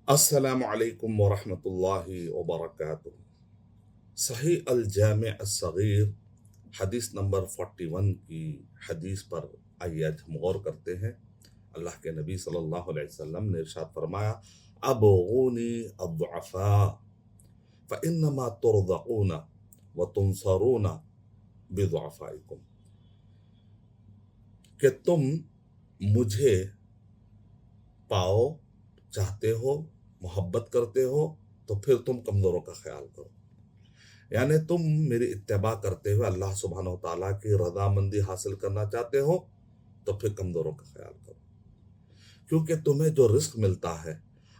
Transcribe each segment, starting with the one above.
السلام علیکم ورحمۃ اللہ وبرکاتہ۔ صحیح الجامع الصغیر حدیث نمبر 41 کی حدیث پر آئیے آج ہم غور کرتے ہیں۔ اللہ کے نبی صلی اللہ علیہ وسلم نے ارشاد فرمایا، ابغونی الضعفاء فانما ترزقون وتنصرون بضعفائکم، کہ تم مجھے پاؤ، چاہتے ہو، محبت کرتے ہو تو پھر تم کمزوروں کا خیال کرو۔ یعنی تم میری اتباع کرتے ہوئے اللہ سبحانہ وتعالیٰ کی رضامندی حاصل کرنا چاہتے ہو تو پھر کمزوروں کا خیال کرو، کیونکہ تمہیں جو رزق ملتا ہے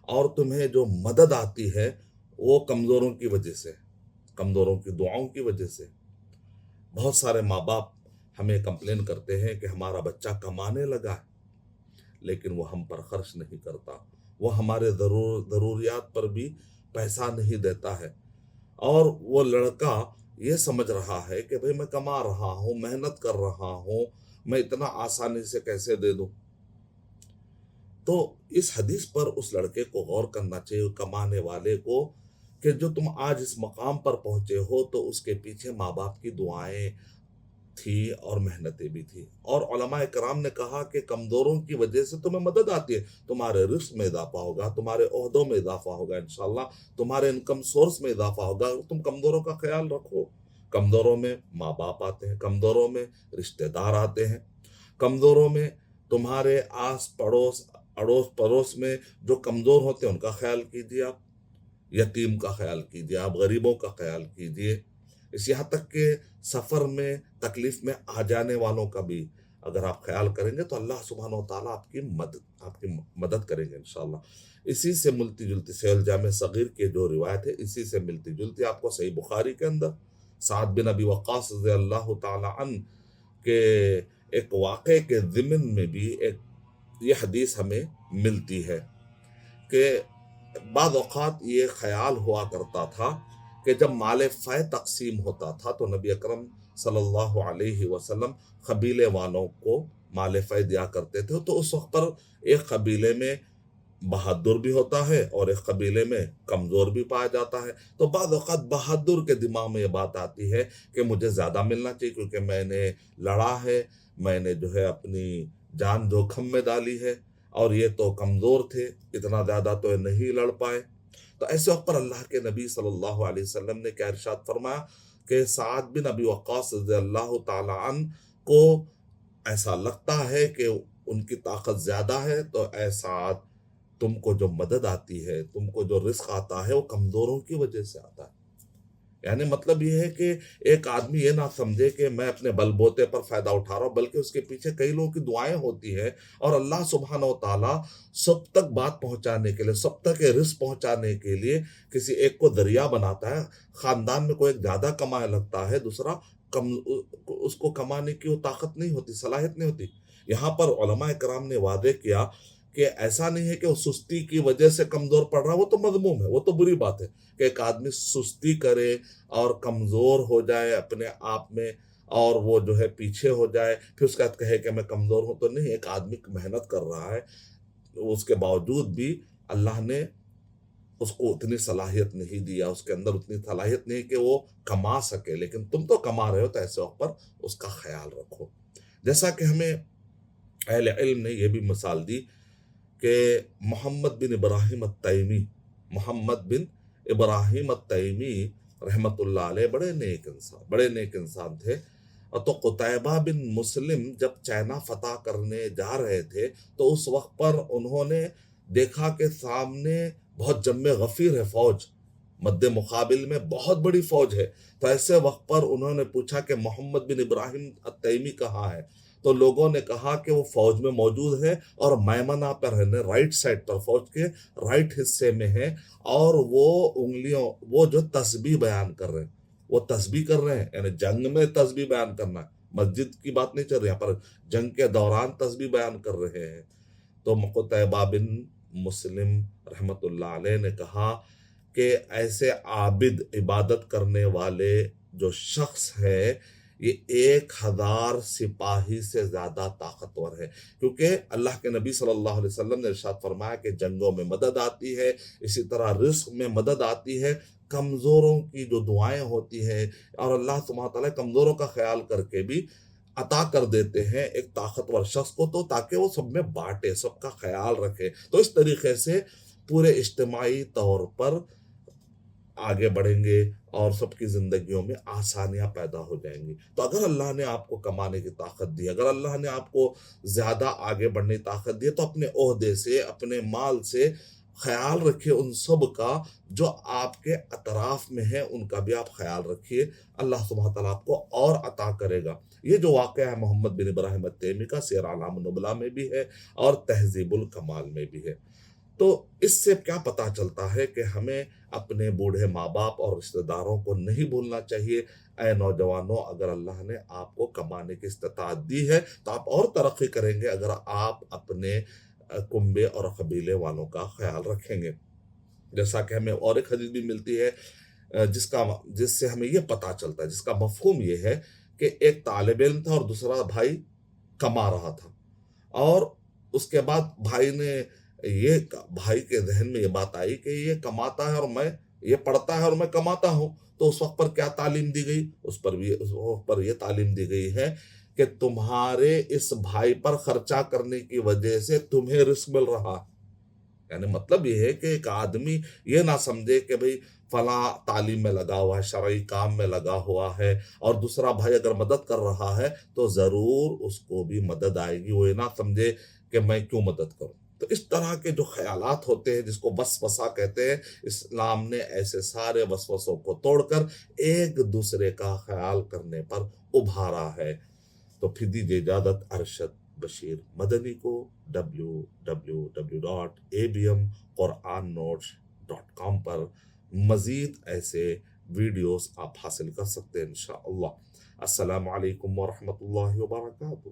اور تمہیں جو مدد آتی ہے وہ کمزوروں کی وجہ سے، کمزوروں کی دعاؤں کی وجہ سے۔ بہت سارے ماں باپ ہمیں کمپلین کرتے ہیں کہ ہمارا بچہ کمانے لگا ہے لیکن وہ ہم پر خرچ نہیں کرتا، وہ ہمارے ضروریات پر بھی پیسہ نہیں دیتا ہے، اور وہ لڑکا یہ سمجھ رہا ہے کہ بھئی میں کما رہا ہوں، محنت کر رہا ہوں، میں اتنا آسانی سے کیسے دے دوں۔ تو اس حدیث پر اس لڑکے کو غور کرنا چاہیے، کمانے والے کو، کہ جو تم آج اس مقام پر پہنچے ہو تو اس کے پیچھے ماں باپ کی دعائیں تھی اور محنتیں بھی تھی۔ اور علماء کرام نے کہا کہ کمزوروں کی وجہ سے تمہیں مدد آتی ہے، تمہارے رزق میں اضافہ ہوگا، تمہارے عہدوں میں اضافہ ہوگا، انشاءاللہ تمہارے انکم سورس میں اضافہ ہوگا۔ تم کمزوروں کا خیال رکھو۔ کمزوروں میں ماں باپ آتے ہیں، کمزوروں میں رشتہ دار آتے ہیں، کمزوروں میں تمہارے آس پڑوس، اڑوس پڑوس میں جو کمزور ہوتے ہیں ان کا خیال کیجیے، آپ یتیم کا خیال کیجیے، آپ غریبوں کا خیال کیجیے، اس یہاں تک کہ سفر میں تکلیف میں آ جانے والوں کا بھی اگر آپ خیال کریں گے تو اللہ سبحانہ و تعالیٰ آپ کی مدد کریں گے انشاءاللہ۔ اسی سے ملتی جلتی صحیح الجامع صغیر کی جو روایت ہے، اسی سے ملتی جلتی آپ کو صحیح بخاری کے اندر سعد بن ابی وقاص رضی اللہ تعالیٰ عنہ کے ایک واقعے کے ضمن میں بھی یہ حدیث ہمیں ملتی ہے کہ بعض اوقات یہ خیال ہوا کرتا تھا کہ جب مال فے تقسیم ہوتا تھا تو نبی اکرم صلی اللہ علیہ وسلم قبیلے والوں کو مال فے دیا کرتے تھے، تو اس وقت پر ایک قبیلے میں بہادر بھی ہوتا ہے اور ایک قبیلے میں کمزور بھی پایا جاتا ہے۔ تو بعض اوقات بہادر کے دماغ میں یہ بات آتی ہے کہ مجھے زیادہ ملنا چاہیے کیونکہ میں نے لڑا ہے، میں نے جو ہے اپنی جان جوکھم میں ڈالی ہے، اور یہ تو کمزور تھے، اتنا زیادہ تو نہیں لڑ پائے۔ تو ایسے وقت پر اللہ کے نبی صلی اللہ علیہ وسلم نے کیا ارشاد فرمایا کہ سعد بن ابی وقاص رضی اللہ تعالی عنہ کو ایسا لگتا ہے کہ ان کی طاقت زیادہ ہے، تو اے سعد، تم کو جو مدد آتی ہے، تم کو جو رزق آتا ہے وہ کمزوروں کی وجہ سے آتا ہے۔ یعنی مطلب یہ ہے کہ ایک آدمی یہ نہ سمجھے کہ میں اپنے بل بوتے پر فائدہ اٹھا رہا ہوں، بلکہ اس کے پیچھے کئی لوگوں کی دعائیں ہوتی ہیں، اور اللہ سبحانہ و تعالیٰ سب تک بات پہنچانے کے لیے، سب تک رزق پہنچانے کے لیے کسی ایک کو ذریعہ بناتا ہے۔ خاندان میں کوئی ایک زیادہ کمائے لگتا ہے، دوسرا کم، اس کو کمانے کی وہ طاقت نہیں ہوتی، صلاحیت نہیں ہوتی۔ یہاں پر علماء کرام نے واضح کیا کہ ایسا نہیں ہے کہ وہ سستی کی وجہ سے کمزور پڑ رہا ہے، وہ تو مذموم ہے، وہ تو بری بات ہے کہ ایک آدمی سستی کرے اور کمزور ہو جائے اپنے آپ میں، اور وہ جو ہے پیچھے ہو جائے، پھر اس کے بعد کہے کہ میں کمزور ہوں۔ تو نہیں، ایک آدمی محنت کر رہا ہے، اس کے باوجود بھی اللہ نے اس کو اتنی صلاحیت نہیں دیا، اس کے اندر اتنی صلاحیت نہیں کہ وہ کما سکے، لیکن تم تو کما رہے ہو، تو ایسے وقت پر اس کا خیال رکھو۔ جیسا کہ ہمیں اہل علم نے یہ بھی مثال دی کہ محمد بن ابراہیم التیمی، محمد بن ابراہیم التیمی رحمت اللہ علیہ بڑے نیک انسان تھے، اور تو قتیبہ بن مسلم جب چائنا فتح کرنے جا رہے تھے تو اس وقت پر انہوں نے دیکھا کہ سامنے بہت جم غفیر ہے، فوج مد مقابل میں بہت بڑی فوج ہے۔ تو ایسے وقت پر انہوں نے پوچھا کہ محمد بن ابراہیم التیمی کہاں ہے؟ تو لوگوں نے کہا کہ وہ فوج میں موجود ہے اور میمنہ پر ہے، رائٹ سائڈ پر، فوج کے رائٹ حصے میں ہے، اور وہ انگلیوں، وہ جو تسبیح بیان کر رہے ہیں، وہ تسبیح کر رہے ہیں، یعنی جنگ میں تسبیح بیان کرنا ہے، مسجد کی بات نہیں چل رہی، یہاں پر جنگ کے دوران تسبیح بیان کر رہے ہیں۔ تو قتیبہ بن مسلم رحمت اللہ علیہ نے کہا کہ ایسے عابد، عبادت کرنے والے جو شخص ہے، یہ 1000 سپاہی سے زیادہ طاقتور ہے، کیونکہ اللہ کے نبی صلی اللہ علیہ وسلم نے ارشاد فرمایا کہ جنگوں میں مدد آتی ہے، اسی طرح رزق میں مدد آتی ہے، کمزوروں کی جو دعائیں ہوتی ہیں، اور اللہ سبحانہ تعالیٰ کمزوروں کا خیال کر کے بھی عطا کر دیتے ہیں ایک طاقتور شخص کو، تو تاکہ وہ سب میں بانٹے، سب کا خیال رکھے، تو اس طریقے سے پورے اجتماعی طور پر آگے بڑھیں گے اور سب کی زندگیوں میں آسانیاں پیدا ہو جائیں گی۔ تو اگر اللہ نے آپ کو کمانے کی طاقت دی، اگر اللہ نے آپ کو زیادہ آگے بڑھنے کی طاقت دی، تو اپنے عہدے سے، اپنے مال سے خیال رکھیے ان سب کا جو آپ کے اطراف میں ہیں، ان کا بھی آپ خیال رکھیے، اللہ سبحانہ تعالیٰ آپ کو اور عطا کرے گا۔ یہ جو واقعہ ہے محمد بن ابراہیم التیمی کا، سیر اعلام النبلاء میں بھی ہے اور تہذیب الکمال میں بھی ہے۔ تو اس سے کیا پتا چلتا ہے کہ ہمیں اپنے بوڑھے ماں باپ اور رشتہ داروں کو نہیں بھولنا چاہیے۔ اے نوجوانوں، اگر اللہ نے آپ کو کمانے کی استطاعت دی ہے تو آپ اور ترقی کریں گے اگر آپ اپنے کنبے اور قبیلے والوں کا خیال رکھیں گے۔ جیسا کہ ہمیں اور ایک حدیث بھی ملتی ہے جس سے ہمیں یہ پتا چلتا ہے، جس کا مفہوم یہ ہے کہ ایک طالب علم تھا اور دوسرا بھائی کما رہا تھا، اور اس کے بعد بھائی کے ذہن میں یہ بات آئی کہ یہ کماتا ہے اور میں، یہ پڑھتا ہے اور میں کماتا ہوں، تو اس وقت پر کیا تعلیم دی گئی؟ اس وقت پر یہ تعلیم دی گئی ہے کہ تمہارے اس بھائی پر خرچہ کرنے کی وجہ سے تمہیں رزق مل رہا ہے۔ یعنی مطلب یہ ہے کہ ایک آدمی یہ نہ سمجھے کہ بھئی فلاں تعلیم میں لگا ہوا ہے، شرعی کام میں لگا ہوا ہے، اور دوسرا بھائی اگر مدد کر رہا ہے تو ضرور اس کو بھی مدد آئے گی، وہ یہ نہ سمجھے کہ میں کیوں مدد کروں۔ تو اس طرح کے جو خیالات ہوتے ہیں، جس کو وسوسہ کہتے ہیں، اسلام نے ایسے سارے وسوسوں کو توڑ کر ایک دوسرے کا خیال کرنے پر ابھارا ہے۔ تو پھر دیجیے اجازت ارشد بشیر مدنی کو www.abmqurannotes.com پر مزید ایسے ویڈیوز آپ حاصل کر سکتے ہیں انشاءاللہ۔ السلام علیکم ورحمۃ اللہ وبرکاتہ۔